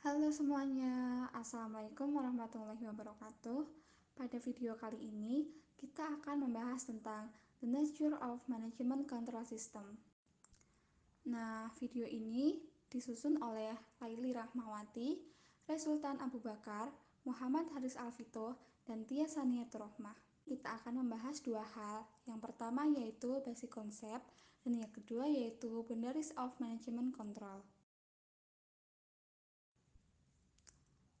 Halo semuanya, Assalamualaikum warahmatullahi wabarakatuh. Pada video kali ini, kita akan membahas tentang The Nature of Management Control System. Nah, video ini disusun oleh Laili Rahmawati, Resultan Abu Bakar, Muhammad Haris Alvito, dan Tia Saniatur Rohmah. Kita akan membahas dua hal. Yang pertama yaitu basic concept, dan yang kedua yaitu boundaries of management control.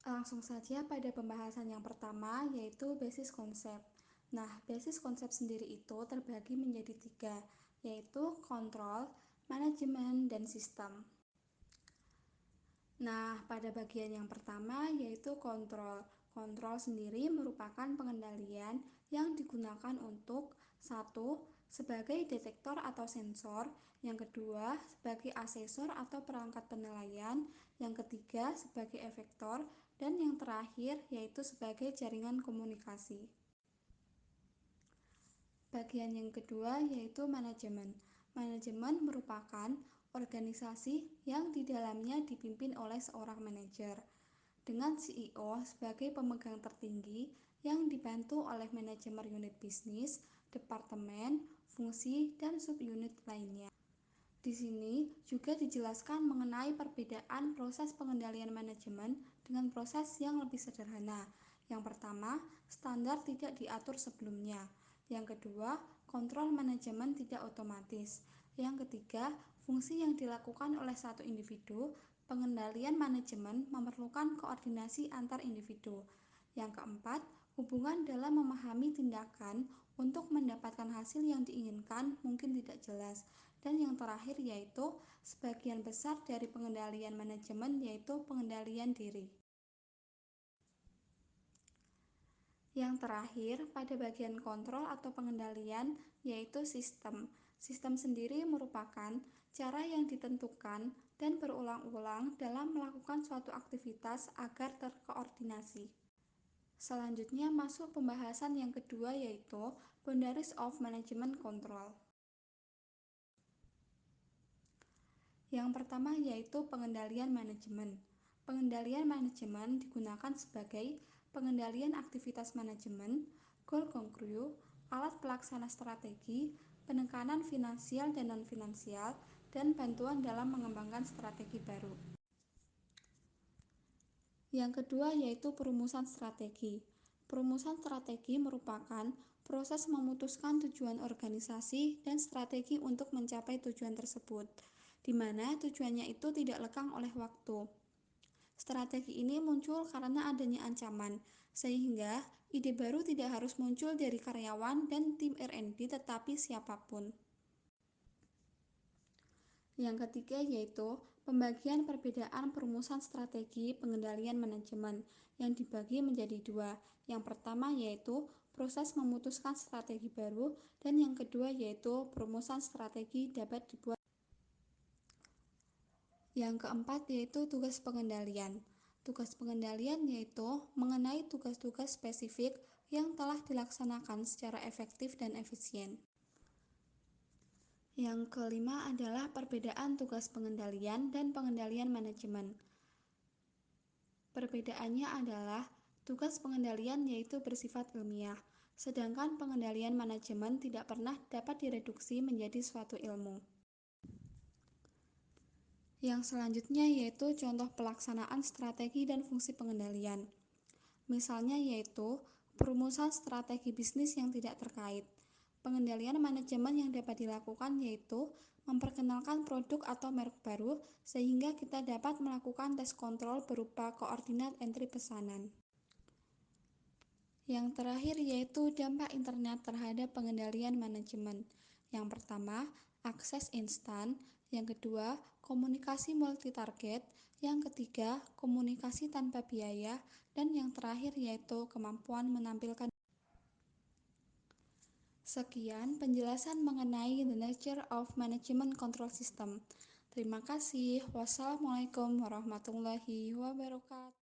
Langsung saja pada pembahasan yang pertama, yaitu basis konsep. Nah, basis konsep sendiri itu terbagi menjadi tiga, yaitu kontrol, manajemen, dan sistem. Nah, pada bagian yang pertama yaitu kontrol. Kontrol sendiri merupakan pengendalian yang digunakan untuk satu, sebagai detektor atau sensor, yang kedua sebagai asesor atau perangkat penilaian, yang ketiga sebagai efektor, dan yang terakhir yaitu sebagai jaringan komunikasi. Bagian yang kedua yaitu manajemen. Manajemen merupakan organisasi yang di dalamnya dipimpin oleh seorang manajer, dengan CEO sebagai pemegang tertinggi yang dibantu oleh manajemen unit bisnis, departemen, fungsi, dan subunit lainnya. Di sini juga dijelaskan mengenai perbedaan proses pengendalian manajemen dengan proses yang lebih sederhana. Yang pertama, standar tidak diatur sebelumnya. Yang kedua, kontrol manajemen tidak otomatis. Yang ketiga, fungsi yang dilakukan oleh satu individu. Pengendalian manajemen memerlukan koordinasi antar individu. Yang keempat, hubungan dalam memahami tindakan untuk mendapatkan hasil yang diinginkan mungkin tidak jelas. Dan yang terakhir yaitu sebagian besar dari pengendalian manajemen yaitu pengendalian diri. Yang terakhir, pada bagian kontrol atau pengendalian yaitu sistem. Sistem sendiri merupakan cara yang ditentukan dan berulang-ulang dalam melakukan suatu aktivitas agar terkoordinasi. Selanjutnya masuk pembahasan yang kedua yaitu boundaries of management control. Yang pertama yaitu pengendalian manajemen. Pengendalian manajemen digunakan sebagai pengendalian aktivitas manajemen, goal concrete, alat pelaksana strategi, penekanan finansial dan non-finansial, dan bantuan dalam mengembangkan strategi baru. Yang kedua yaitu perumusan strategi. Perumusan strategi merupakan proses memutuskan tujuan organisasi dan strategi untuk mencapai tujuan tersebut, di mana tujuannya itu tidak lekang oleh waktu. Strategi ini muncul karena adanya ancaman, sehingga ide baru tidak harus muncul dari karyawan dan tim R&D tetapi siapapun. Yang ketiga yaitu pembagian perbedaan perumusan strategi pengendalian manajemen yang dibagi menjadi dua. Yang pertama yaitu proses memutuskan strategi baru dan yang kedua yaitu perumusan strategi dapat dibuat. Yang keempat yaitu tugas pengendalian. Tugas pengendalian yaitu mengenai tugas-tugas spesifik yang telah dilaksanakan secara efektif dan efisien. Yang kelima adalah perbedaan tugas pengendalian dan pengendalian manajemen. Perbedaannya adalah tugas pengendalian yaitu bersifat ilmiah, sedangkan pengendalian manajemen tidak pernah dapat direduksi menjadi suatu ilmu. Yang selanjutnya yaitu contoh pelaksanaan strategi dan fungsi pengendalian. Misalnya yaitu perumusan strategi bisnis yang tidak terkait. Pengendalian manajemen yang dapat dilakukan yaitu memperkenalkan produk atau merek baru sehingga kita dapat melakukan tes kontrol berupa koordinat entry pesanan. Yang terakhir yaitu dampak internet terhadap pengendalian manajemen. Yang pertama, akses instan. Yang kedua, komunikasi multi-target. Yang ketiga, komunikasi tanpa biaya. Dan yang terakhir yaitu kemampuan menampilkan. Sekian penjelasan mengenai the nature of management control system. Terima kasih. Wassalamualaikum warahmatullahi wabarakatuh.